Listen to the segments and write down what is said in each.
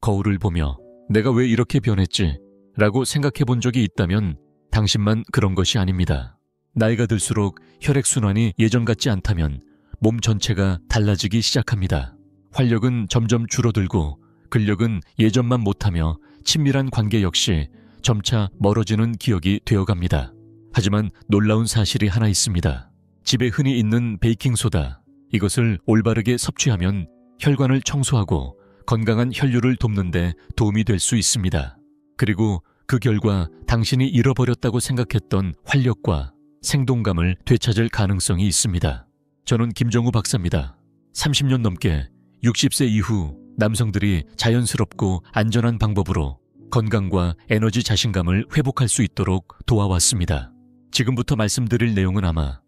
거울을 보며 내가 왜 이렇게 변했지? 라고 생각해 본 적이 있다면 당신만 그런 것이 아닙니다. 나이가 들수록 혈액순환이 예전 같지 않다면 몸 전체가 달라지기 시작합니다. 활력은 점점 줄어들고 근력은 예전만 못하며 친밀한 관계 역시 점차 멀어지는 기억이 되어갑니다. 하지만 놀라운 사실이 하나 있습니다. 집에 흔히 있는 베이킹소다, 이것을 올바르게 섭취하면 혈관을 청소하고 건강한 혈류를 돕는 데 도움이 될 수 있습니다. 그리고 그 결과 당신이 잃어버렸다고 생각했던 활력과 생동감을 되찾을 가능성이 있습니다. 저는 김정우 박사입니다. 30년 넘게 60세 이후 남성들이 자연스럽고 안전한 방법으로 건강과 에너지 자신감을 회복할 수 있도록 도와왔습니다. 지금부터 말씀드릴 내용은 아마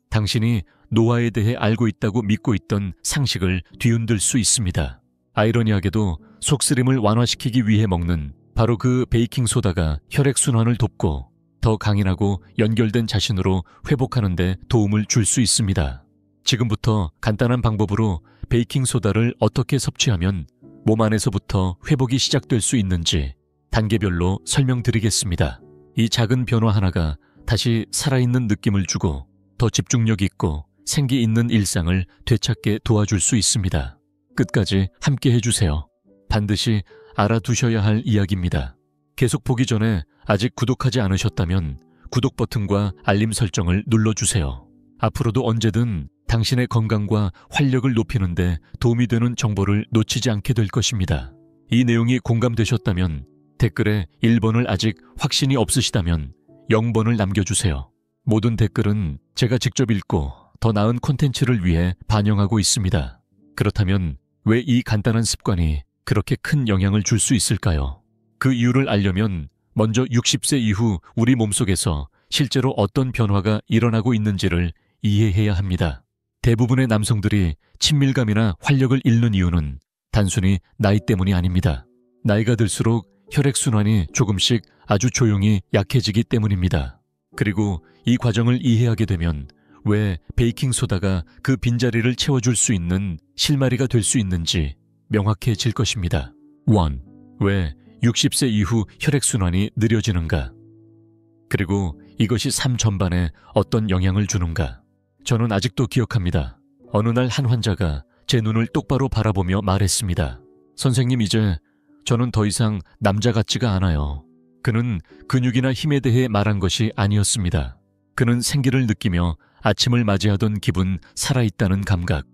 당신이 노화에 대해 알고 있다고 믿고 있던 상식을 뒤흔들 수 있습니다. 아이러니하게도 속쓰림을 완화시키기 위해 먹는 바로 그 베이킹소다가 혈액순환을 돕고 더 강인하고 연결된 자신으로 회복하는 데 도움을 줄 수 있습니다. 지금부터 간단한 방법으로 베이킹소다를 어떻게 섭취하면 몸 안에서부터 회복이 시작될 수 있는지 단계별로 설명드리겠습니다. 이 작은 변화 하나가 다시 살아있는 느낌을 주고 더 집중력 있고 생기 있는 일상을 되찾게 도와줄 수 있습니다. 끝까지 함께 해주세요. 반드시 알아두셔야 할 이야기입니다. 계속 보기 전에 아직 구독하지 않으셨다면 구독 버튼과 알림 설정을 눌러주세요. 앞으로도 언제든 당신의 건강과 활력을 높이는 데 도움이 되는 정보를 놓치지 않게 될 것입니다. 이 내용이 공감되셨다면 댓글에 1번을 아직 확신이 없으시다면 0번을 남겨주세요. 모든 댓글은 제가 직접 읽고 더 나은 콘텐츠를 위해 반영하고 있습니다. 그렇다면 왜 이 간단한 습관이 그렇게 큰 영향을 줄 수 있을까요? 그 이유를 알려면 먼저 60세 이후 우리 몸속에서 실제로 어떤 변화가 일어나고 있는지를 이해해야 합니다. 대부분의 남성들이 친밀감이나 활력을 잃는 이유는 단순히 나이 때문이 아닙니다. 나이가 들수록 혈액순환이 조금씩 아주 조용히 약해지기 때문입니다. 그리고 이 과정을 이해하게 되면 왜 베이킹소다가 그 빈자리를 채워줄 수 있는 실마리가 될 수 있는지 명확해질 것입니다. 1. 왜 60세 이후 혈액순환이 느려지는가? 그리고 이것이 삶 전반에 어떤 영향을 주는가? 저는 아직도 기억합니다. 어느 날 한 환자가 제 눈을 똑바로 바라보며 말했습니다. 선생님, 이제 저는 더 이상 남자 같지가 않아요. 그는 근육이나 힘에 대해 말한 것이 아니었습니다. 그는 생기를 느끼며 아침을 맞이하던 기분, 살아있다는 감각,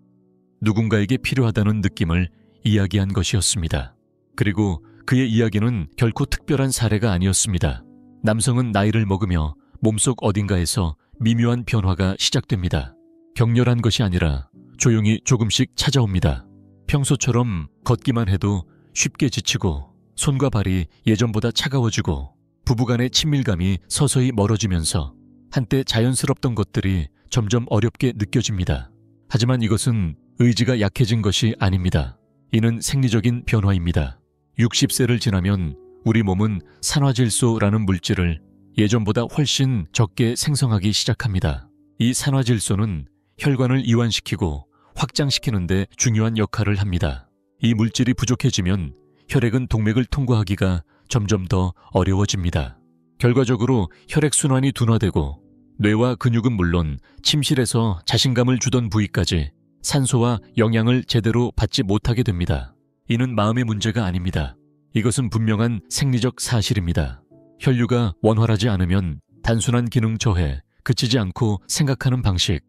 누군가에게 필요하다는 느낌을 이야기한 것이었습니다. 그리고 그의 이야기는 결코 특별한 사례가 아니었습니다. 남성은 나이를 먹으며 몸속 어딘가에서 미묘한 변화가 시작됩니다. 격렬한 것이 아니라 조용히 조금씩 찾아옵니다. 평소처럼 걷기만 해도 쉽게 지치고 손과 발이 예전보다 차가워지고 부부간의 친밀감이 서서히 멀어지면서 한때 자연스럽던 것들이 점점 어렵게 느껴집니다. 하지만 이것은 의지가 약해진 것이 아닙니다. 이는 생리적인 변화입니다. 60세를 지나면 우리 몸은 산화질소라는 물질을 예전보다 훨씬 적게 생성하기 시작합니다. 이 산화질소는 혈관을 이완시키고 확장시키는 데 중요한 역할을 합니다. 이 물질이 부족해지면 혈액은 동맥을 통과하기가 점점 더 어려워집니다. 결과적으로 혈액순환이 둔화되고 뇌와 근육은 물론 침실에서 자신감을 주던 부위까지 산소와 영양을 제대로 받지 못하게 됩니다. 이는 마음의 문제가 아닙니다. 이것은 분명한 생리적 사실입니다. 혈류가 원활하지 않으면 단순한 기능 저해, 그치지 않고 생각하는 방식,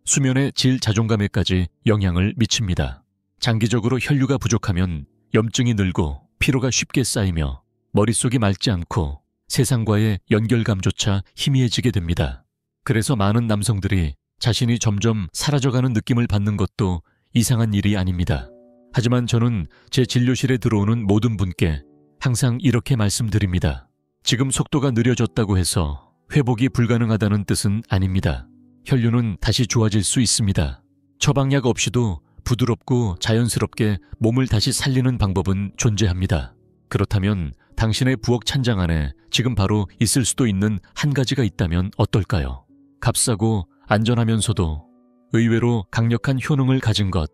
수면의 질 자존감에까지 영향을 미칩니다. 장기적으로 혈류가 부족하면 염증이 늘고 피로가 쉽게 쌓이며 머릿속이 맑지 않고 세상과의 연결감조차 희미해지게 됩니다. 그래서 많은 남성들이 자신이 점점 사라져가는 느낌을 받는 것도 이상한 일이 아닙니다. 하지만 저는 제 진료실에 들어오는 모든 분께 항상 이렇게 말씀드립니다. 지금 속도가 느려졌다고 해서 회복이 불가능하다는 뜻은 아닙니다. 혈류는 다시 좋아질 수 있습니다. 처방약 없이도 부드럽고 자연스럽게 몸을 다시 살리는 방법은 존재합니다. 그렇다면 당신의 부엌 찬장 안에 지금 바로 있을 수도 있는 한 가지가 있다면 어떨까요? 값싸고 안전하면서도 의외로 강력한 효능을 가진 것,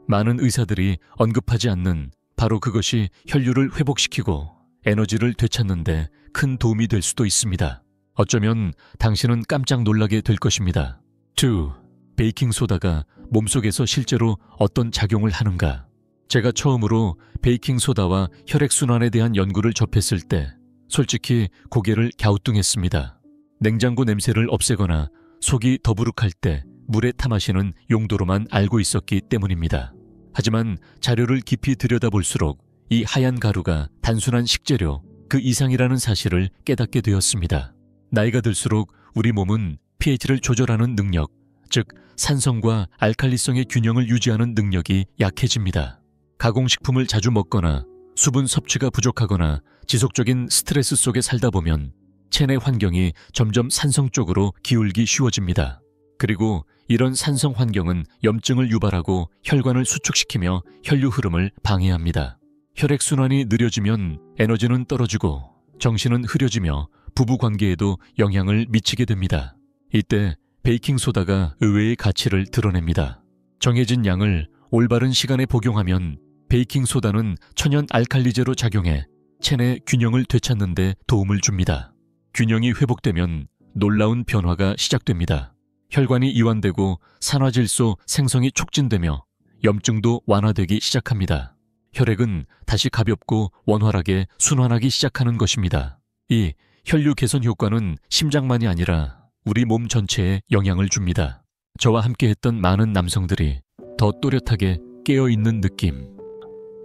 많은 의사들이 언급하지 않는 바로 그것이 혈류를 회복시키고 에너지를 되찾는데 큰 도움이 될 수도 있습니다. 어쩌면 당신은 깜짝 놀라게 될 것입니다. 2. 베이킹소다가 몸속에서 실제로 어떤 작용을 하는가? 제가 처음으로 베이킹소다와 혈액순환에 대한 연구를 접했을 때 솔직히 고개를 갸우뚱했습니다. 냉장고 냄새를 없애거나 속이 더부룩할 때 물에 타 마시는 용도로만 알고 있었기 때문입니다. 하지만 자료를 깊이 들여다볼수록 이 하얀 가루가 단순한 식재료 그 이상이라는 사실을 깨닫게 되었습니다. 나이가 들수록 우리 몸은 pH를 조절하는 능력, 즉 산성과 알칼리성의 균형을 유지하는 능력이 약해집니다. 가공식품을 자주 먹거나 수분 섭취가 부족하거나 지속적인 스트레스 속에 살다 보면 체내 환경이 점점 산성 쪽으로 기울기 쉬워집니다. 그리고 이런 산성 환경은 염증을 유발하고 혈관을 수축시키며 혈류 흐름을 방해합니다. 혈액순환이 느려지면 에너지는 떨어지고 정신은 흐려지며 부부관계에도 영향을 미치게 됩니다. 이때 베이킹소다가 의외의 가치를 드러냅니다. 정해진 양을 올바른 시간에 복용하면 베이킹소다는 천연 알칼리제로 작용해 체내 균형을 되찾는 데 도움을 줍니다. 균형이 회복되면 놀라운 변화가 시작됩니다. 혈관이 이완되고 산화질소 생성이 촉진되며 염증도 완화되기 시작합니다. 혈액은 다시 가볍고 원활하게 순환하기 시작하는 것입니다. 이 혈류 개선 효과는 심장만이 아니라 우리 몸 전체에 영향을 줍니다. 저와 함께했던 많은 남성들이 더 또렷하게 깨어있는 느낌,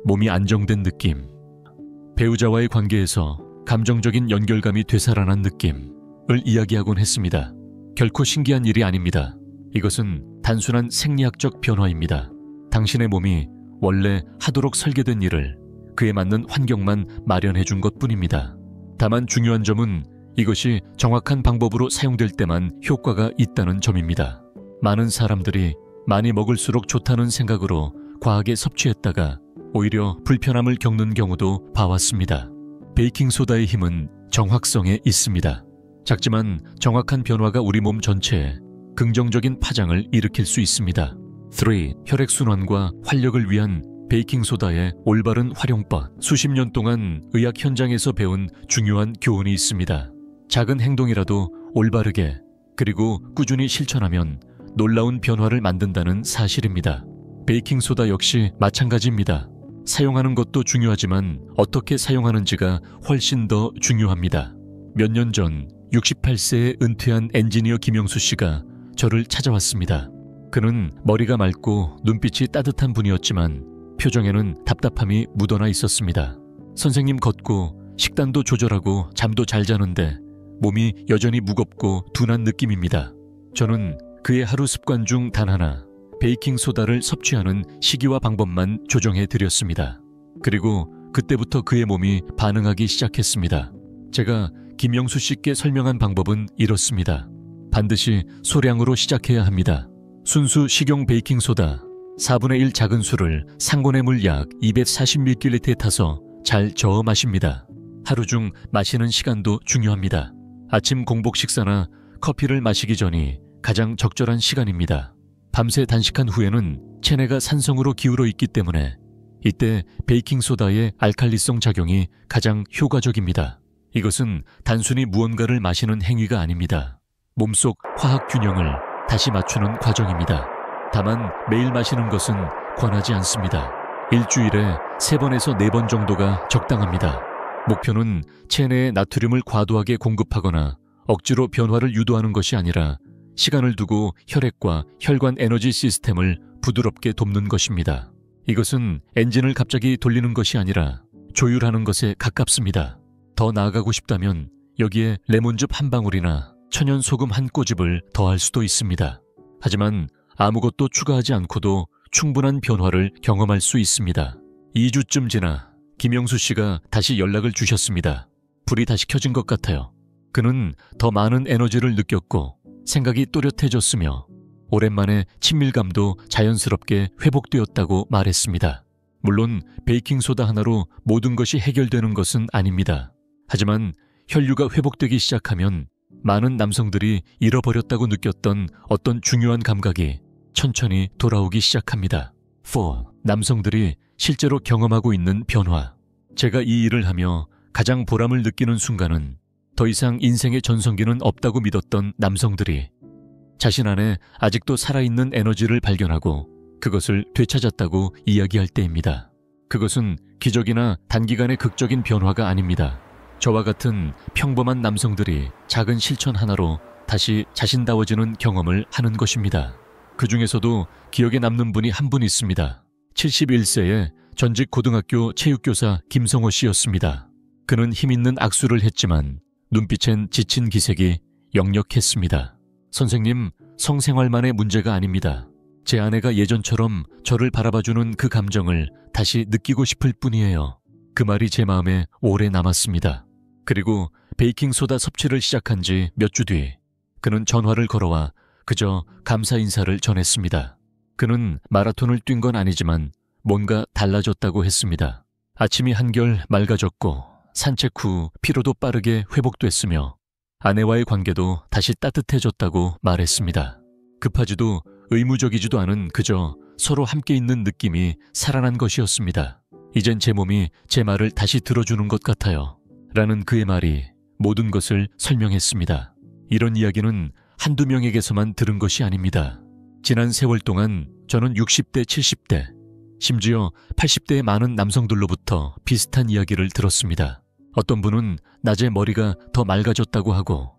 몸이 안정된 느낌, 배우자와의 관계에서 감정적인 연결감이 되살아난 느낌을 이야기하곤 했습니다. 결코 신기한 일이 아닙니다. 이것은 단순한 생리학적 변화입니다. 당신의 몸이 원래 하도록 설계된 일을 그에 맞는 환경만 마련해 준 것뿐입니다. 다만 중요한 점은 이것이 정확한 방법으로 사용될 때만 효과가 있다는 점입니다. 많은 사람들이 많이 먹을수록 좋다는 생각으로 과하게 섭취했다가 오히려 불편함을 겪는 경우도 봐왔습니다. 베이킹소다의 힘은 정확성에 있습니다. 작지만 정확한 변화가 우리 몸 전체에 긍정적인 파장을 일으킬 수 있습니다. 3. 혈액순환과 활력을 위한 베이킹소다의 올바른 활용법. 수십 년 동안 의학 현장에서 배운 중요한 교훈이 있습니다. 작은 행동이라도 올바르게 그리고 꾸준히 실천하면 놀라운 변화를 만든다는 사실입니다. 베이킹소다 역시 마찬가지입니다. 사용하는 것도 중요하지만 어떻게 사용하는지가 훨씬 더 중요합니다. 몇 년 전 68세에 은퇴한 엔지니어 김영수 씨가 저를 찾아왔습니다. 그는 머리가 맑고 눈빛이 따뜻한 분이었지만 표정에는 답답함이 묻어나 있었습니다. 선생님 걷고 식단도 조절하고 잠도 잘 자는데 몸이 여전히 무겁고 둔한 느낌입니다. 저는 그의 하루 습관 중 단 하나, 베이킹소다를 섭취하는 시기와 방법만 조정해 드렸습니다. 그리고 그때부터 그의 몸이 반응하기 시작했습니다. 제가 김영수 씨께 설명한 방법은 이렇습니다. 반드시 소량으로 시작해야 합니다. 순수 식용 베이킹소다 4분의 1 작은 술을 상곤의 물 약 240ml에 타서 잘 저어 마십니다. 하루 중 마시는 시간도 중요합니다. 아침 공복 식사나 커피를 마시기 전이 가장 적절한 시간입니다. 밤새 단식한 후에는 체내가 산성으로 기울어 있기 때문에 이때 베이킹소다의 알칼리성 작용이 가장 효과적입니다. 이것은 단순히 무언가를 마시는 행위가 아닙니다. 몸속 화학 균형을 다시 맞추는 과정입니다. 다만 매일 마시는 것은 권하지 않습니다. 일주일에 3번에서 4번 정도가 적당합니다. 목표는 체내에 나트륨을 과도하게 공급하거나 억지로 변화를 유도하는 것이 아니라 시간을 두고 혈액과 혈관 에너지 시스템을 부드럽게 돕는 것입니다. 이것은 엔진을 갑자기 돌리는 것이 아니라 조율하는 것에 가깝습니다. 더 나아가고 싶다면 여기에 레몬즙 한 방울이나 천연 소금 한 꼬집을 더할 수도 있습니다. 하지만 아무것도 추가하지 않고도 충분한 변화를 경험할 수 있습니다. 2주쯤 지나 김영수 씨가 다시 연락을 주셨습니다. 불이 다시 켜진 것 같아요. 그는 더 많은 에너지를 느꼈고 생각이 또렷해졌으며 오랜만에 친밀감도 자연스럽게 회복되었다고 말했습니다. 물론 베이킹소다 하나로 모든 것이 해결되는 것은 아닙니다. 하지만 혈류가 회복되기 시작하면 많은 남성들이 잃어버렸다고 느꼈던 어떤 중요한 감각이 천천히 돌아오기 시작합니다. 4. 남성들이 실제로 경험하고 있는 변화. 제가 이 일을 하며 가장 보람을 느끼는 순간은 더 이상 인생의 전성기는 없다고 믿었던 남성들이 자신 안에 아직도 살아있는 에너지를 발견하고 그것을 되찾았다고 이야기할 때입니다. 그것은 기적이나 단기간의 극적인 변화가 아닙니다. 저와 같은 평범한 남성들이 작은 실천 하나로 다시 자신다워지는 경험을 하는 것입니다. 그 중에서도 기억에 남는 분이 한 분 있습니다. 71세의 전직 고등학교 체육교사 김성호 씨였습니다. 그는 힘있는 악수를 했지만 눈빛엔 지친 기색이 역력했습니다. 선생님, 성생활만의 문제가 아닙니다. 제 아내가 예전처럼 저를 바라봐주는 그 감정을 다시 느끼고 싶을 뿐이에요. 그 말이 제 마음에 오래 남았습니다. 그리고 베이킹소다 섭취를 시작한 지 몇 주 뒤 그는 전화를 걸어와 그저 감사 인사를 전했습니다. 그는 마라톤을 뛴 건 아니지만 뭔가 달라졌다고 했습니다. 아침이 한결 맑아졌고 산책 후 피로도 빠르게 회복됐으며 아내와의 관계도 다시 따뜻해졌다고 말했습니다. 급하지도 의무적이지도 않은 그저 서로 함께 있는 느낌이 살아난 것이었습니다. 이젠 제 몸이 제 말을 다시 들어주는 것 같아요. 라는 그의 말이 모든 것을 설명했습니다. 이런 이야기는 한두 명에게서만 들은 것이 아닙니다. 지난 세월 동안 저는 60대, 70대, 심지어 80대의 많은 남성들로부터 비슷한 이야기를 들었습니다. 어떤 분은 낮에 머리가 더 맑아졌다고 하고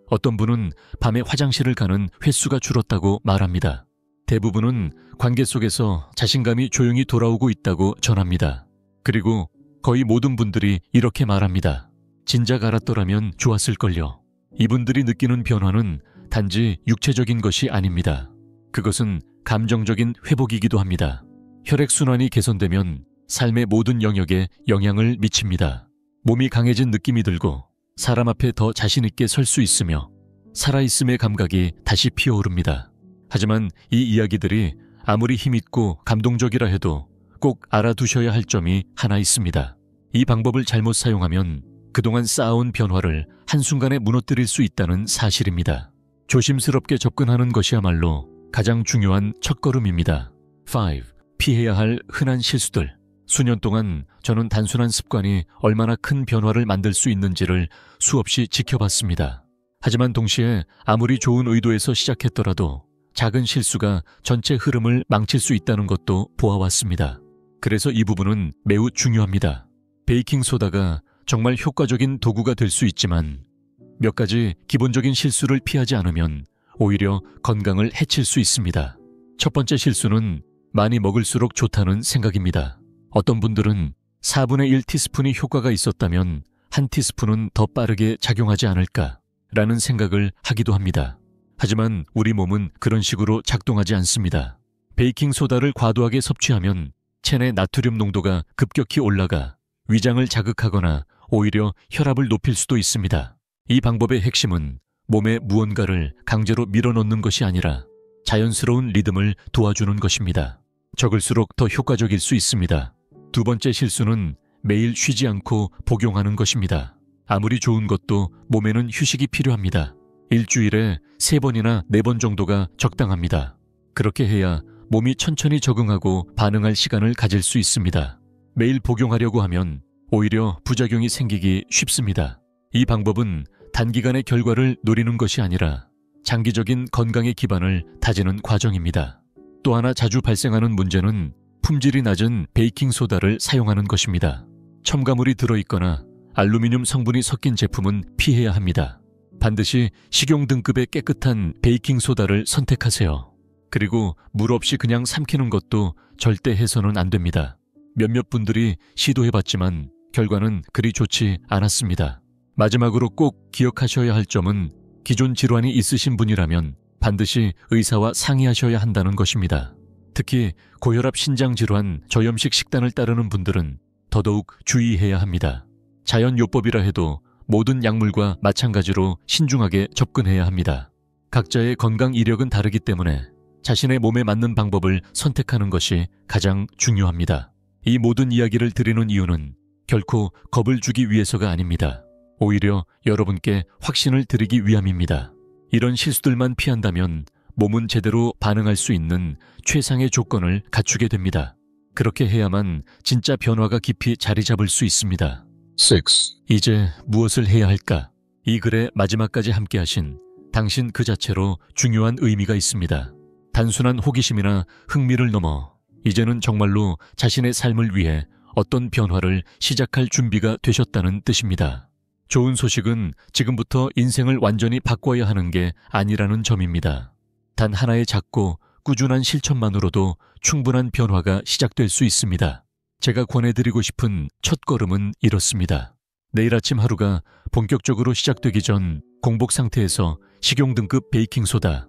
어떤 분은 밤에 화장실을 가는 횟수가 줄었다고 말합니다. 대부분은 관계 속에서 자신감이 조용히 돌아오고 있다고 전합니다. 그리고 거의 모든 분들이 이렇게 말합니다. 진작 알았더라면 좋았을걸요. 이분들이 느끼는 변화는 단지 육체적인 것이 아닙니다. 그것은 감정적인 회복이기도 합니다. 혈액순환이 개선되면 삶의 모든 영역에 영향을 미칩니다. 몸이 강해진 느낌이 들고 사람 앞에 더 자신있게 설 수 있으며 살아있음의 감각이 다시 피어오릅니다. 하지만 이 이야기들이 아무리 힘있고 감동적이라 해도 꼭 알아두셔야 할 점이 하나 있습니다. 이 방법을 잘못 사용하면 그동안 쌓아온 변화를 한순간에 무너뜨릴 수 있다는 사실입니다. 조심스럽게 접근하는 것이야말로 가장 중요한 첫걸음입니다. 5. 피해야 할 흔한 실수들. 수년 동안 저는 단순한 습관이 얼마나 큰 변화를 만들 수 있는지를 수없이 지켜봤습니다. 하지만 동시에 아무리 좋은 의도에서 시작했더라도 작은 실수가 전체 흐름을 망칠 수 있다는 것도 보아왔습니다. 그래서 이 부분은 매우 중요합니다. 베이킹소다가 정말 효과적인 도구가 될 수 있지만 몇 가지 기본적인 실수를 피하지 않으면 오히려 건강을 해칠 수 있습니다. 첫 번째 실수는 많이 먹을수록 좋다는 생각입니다. 어떤 분들은 4분의 1 티스푼이 효과가 있었다면 한 티스푼은 더 빠르게 작용하지 않을까라는 생각을 하기도 합니다. 하지만 우리 몸은 그런 식으로 작동하지 않습니다. 베이킹소다를 과도하게 섭취하면 체내 나트륨 농도가 급격히 올라가 위장을 자극하거나 오히려 혈압을 높일 수도 있습니다. 이 방법의 핵심은 몸에 무언가를 강제로 밀어넣는 것이 아니라 자연스러운 리듬을 도와주는 것입니다. 적을수록 더 효과적일 수 있습니다. 두 번째 실수는 매일 쉬지 않고 복용하는 것입니다. 아무리 좋은 것도 몸에는 휴식이 필요합니다. 일주일에 3번이나 4번 정도가 적당합니다. 그렇게 해야 몸이 천천히 적응하고 반응할 시간을 가질 수 있습니다. 매일 복용하려고 하면 오히려 부작용이 생기기 쉽습니다. 이 방법은 단기간의 결과를 노리는 것이 아니라 장기적인 건강의 기반을 다지는 과정입니다. 또 하나 자주 발생하는 문제는 품질이 낮은 베이킹소다를 사용하는 것입니다. 첨가물이 들어있거나 알루미늄 성분이 섞인 제품은 피해야 합니다. 반드시 식용 등급의 깨끗한 베이킹소다를 선택하세요. 그리고 물 없이 그냥 삼키는 것도 절대 해서는 안 됩니다. 몇몇 분들이 시도해봤지만 결과는 그리 좋지 않았습니다. 마지막으로 꼭 기억하셔야 할 점은 기존 질환이 있으신 분이라면 반드시 의사와 상의하셔야 한다는 것입니다. 특히 고혈압, 신장질환, 저염식 식단을 따르는 분들은 더더욱 주의해야 합니다. 자연요법이라 해도 모든 약물과 마찬가지로 신중하게 접근해야 합니다. 각자의 건강 이력은 다르기 때문에 자신의 몸에 맞는 방법을 선택하는 것이 가장 중요합니다. 이 모든 이야기를 드리는 이유는 결코 겁을 주기 위해서가 아닙니다. 오히려 여러분께 확신을 드리기 위함입니다. 이런 실수들만 피한다면 몸은 제대로 반응할 수 있는 최상의 조건을 갖추게 됩니다. 그렇게 해야만 진짜 변화가 깊이 자리 잡을 수 있습니다. 6. 이제 무엇을 해야 할까? 이 글의 마지막까지 함께 하신 당신 그 자체로 중요한 의미가 있습니다. 단순한 호기심이나 흥미를 넘어 이제는 정말로 자신의 삶을 위해 어떤 변화를 시작할 준비가 되셨다는 뜻입니다. 좋은 소식은 지금부터 인생을 완전히 바꿔야 하는 게 아니라는 점입니다. 단 하나의 작고 꾸준한 실천만으로도 충분한 변화가 시작될 수 있습니다. 제가 권해드리고 싶은 첫걸음은 이렇습니다. 내일 아침 하루가 본격적으로 시작되기 전 공복 상태에서 식용등급 베이킹소다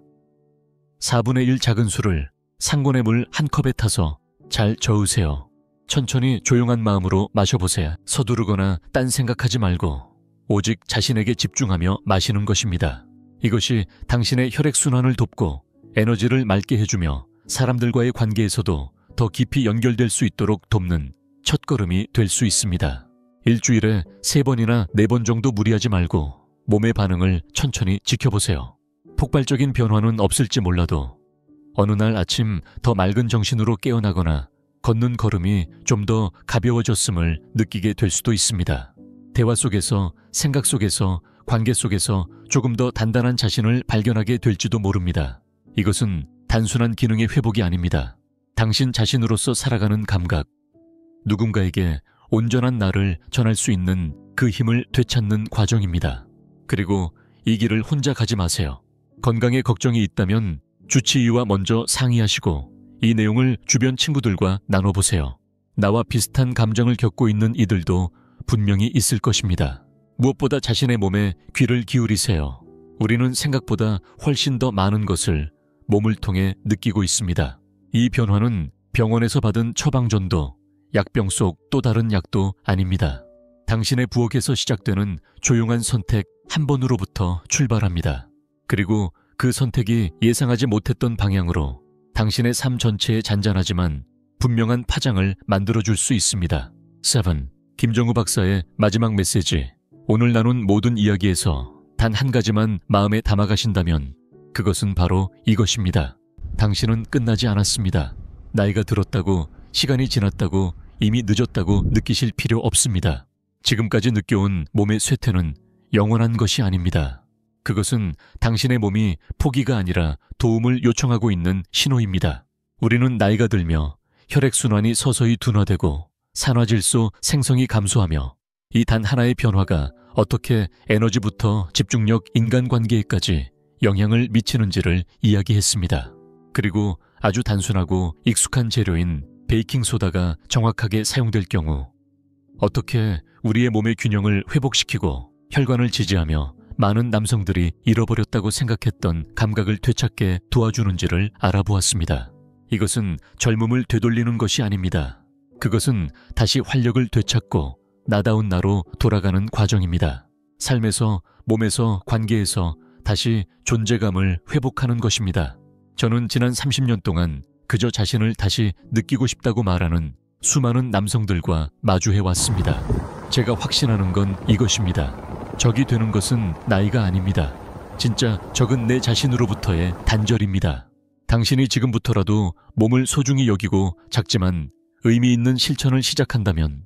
4분의 1 작은 술을 상곤의 물 한 컵에 타서 잘 저으세요. 천천히 조용한 마음으로 마셔보세요. 서두르거나 딴 생각하지 말고 오직 자신에게 집중하며 마시는 것입니다. 이것이 당신의 혈액순환을 돕고 에너지를 맑게 해주며 사람들과의 관계에서도 더 깊이 연결될 수 있도록 돕는 첫걸음이 될 수 있습니다. 일주일에 3번이나 4번 정도 무리하지 말고 몸의 반응을 천천히 지켜보세요. 폭발적인 변화는 없을지 몰라도 어느 날 아침 더 맑은 정신으로 깨어나거나 걷는 걸음이 좀 더 가벼워졌음을 느끼게 될 수도 있습니다. 대화 속에서, 생각 속에서, 관계 속에서 조금 더 단단한 자신을 발견하게 될지도 모릅니다. 이것은 단순한 기능의 회복이 아닙니다. 당신 자신으로서 살아가는 감각, 누군가에게 온전한 나를 전할 수 있는 그 힘을 되찾는 과정입니다. 그리고 이 길을 혼자 가지 마세요. 건강에 걱정이 있다면 주치의와 먼저 상의하시고 이 내용을 주변 친구들과 나눠보세요. 나와 비슷한 감정을 겪고 있는 이들도 분명히 있을 것입니다. 무엇보다 자신의 몸에 귀를 기울이세요. 우리는 생각보다 훨씬 더 많은 것을 몸을 통해 느끼고 있습니다. 이 변화는 병원에서 받은 처방전도 약병 속 또 다른 약도 아닙니다. 당신의 부엌에서 시작되는 조용한 선택 한 번으로부터 출발합니다. 그리고 그 선택이 예상하지 못했던 방향으로 당신의 삶 전체에 잔잔하지만 분명한 파장을 만들어줄 수 있습니다. 7. 김정우 박사의 마지막 메시지. 오늘 나눈 모든 이야기에서 단 한 가지만 마음에 담아가신다면 그것은 바로 이것입니다. 당신은 끝나지 않았습니다. 나이가 들었다고, 시간이 지났다고, 이미 늦었다고 느끼실 필요 없습니다. 지금까지 느껴온 몸의 쇠퇴는 영원한 것이 아닙니다. 그것은 당신의 몸이 포기가 아니라 도움을 요청하고 있는 신호입니다. 우리는 나이가 들며 혈액순환이 서서히 둔화되고 산화질소 생성이 감소하며 이 단 하나의 변화가 어떻게 에너지부터 집중력, 인간관계에까지 영향을 미치는지를 이야기했습니다. 그리고 아주 단순하고 익숙한 재료인 베이킹소다가 정확하게 사용될 경우 어떻게 우리의 몸의 균형을 회복시키고 혈관을 지지하며 많은 남성들이 잃어버렸다고 생각했던 감각을 되찾게 도와주는지를 알아보았습니다. 이것은 젊음을 되돌리는 것이 아닙니다. 그것은 다시 활력을 되찾고 나다운 나로 돌아가는 과정입니다. 삶에서, 몸에서, 관계에서 다시 존재감을 회복하는 것입니다. 저는 지난 30년 동안 그저 자신을 다시 느끼고 싶다고 말하는 수많은 남성들과 마주해왔습니다. 제가 확신하는 건 이것입니다. 적이 되는 것은 나이가 아닙니다. 진짜 적은 내 자신으로부터의 단절입니다. 당신이 지금부터라도 몸을 소중히 여기고 작지만 의미 있는 실천을 시작한다면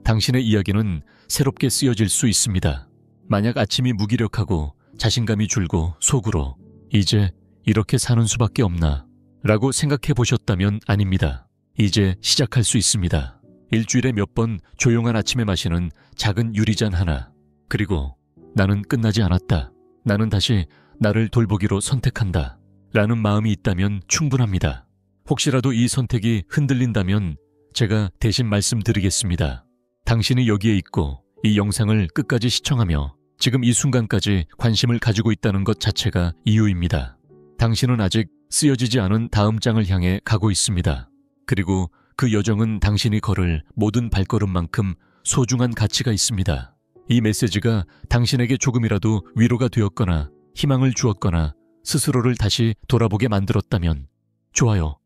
당신의 이야기는 새롭게 쓰여질 수 있습니다. 만약 아침이 무기력하고 자신감이 줄고 속으로 이제 이렇게 사는 수밖에 없나 라고 생각해 보셨다면 아닙니다. 이제 시작할 수 있습니다. 일주일에 몇 번 조용한 아침에 마시는 작은 유리잔 하나. 그리고 나는 끝나지 않았다. 나는 다시 나를 돌보기로 선택한다. 라는 마음이 있다면 충분합니다. 혹시라도 이 선택이 흔들린다면 제가 대신 말씀드리겠습니다. 당신이 여기에 있고 이 영상을 끝까지 시청하며 지금 이 순간까지 관심을 가지고 있다는 것 자체가 이유입니다. 당신은 아직 쓰여지지 않은 다음 장을 향해 가고 있습니다. 그리고 그 여정은 당신이 걸을 모든 발걸음만큼 소중한 가치가 있습니다. 이 메시지가 당신에게 조금이라도 위로가 되었거나 희망을 주었거나 스스로를 다시 돌아보게 만들었다면 좋아요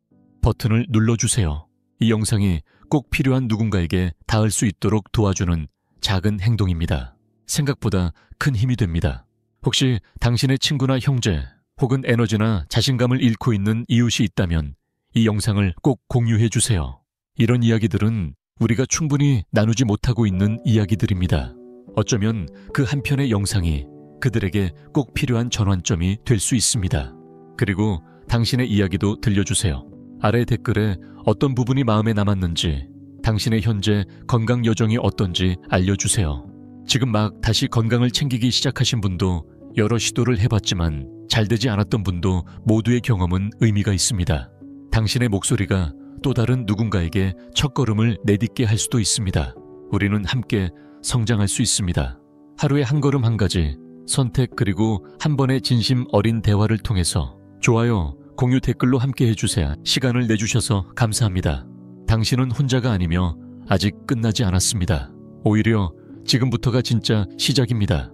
버튼을 눌러주세요. 이 영상이 꼭 필요한 누군가에게 닿을 수 있도록 도와주는 작은 행동입니다. 생각보다 큰 힘이 됩니다. 혹시 당신의 친구나 형제 혹은 에너지나 자신감을 잃고 있는 이웃이 있다면 이 영상을 꼭 공유해 주세요. 이런 이야기들은 우리가 충분히 나누지 못하고 있는 이야기들입니다. 어쩌면 그 한 편의 영상이 그들에게 꼭 필요한 전환점이 될 수 있습니다. 그리고 당신의 이야기도 들려주세요. 아래 댓글에 어떤 부분이 마음에 남았는지, 당신의 현재 건강 여정이 어떤지 알려주세요. 지금 막 다시 건강을 챙기기 시작하신 분도, 여러 시도를 해봤지만 잘 되지 않았던 분도 모두의 경험은 의미가 있습니다. 당신의 목소리가 또 다른 누군가에게 첫걸음을 내딛게 할 수도 있습니다. 우리는 함께 성장할 수 있습니다. 하루에 한 걸음 한 가지, 선택 그리고 한 번의 진심 어린 대화를 통해서 좋아요, 공유 댓글로 함께 해주세요. 시간을 내주셔서 감사합니다. 당신은 혼자가 아니며 아직 끝나지 않았습니다. 오히려 지금부터가 진짜 시작입니다.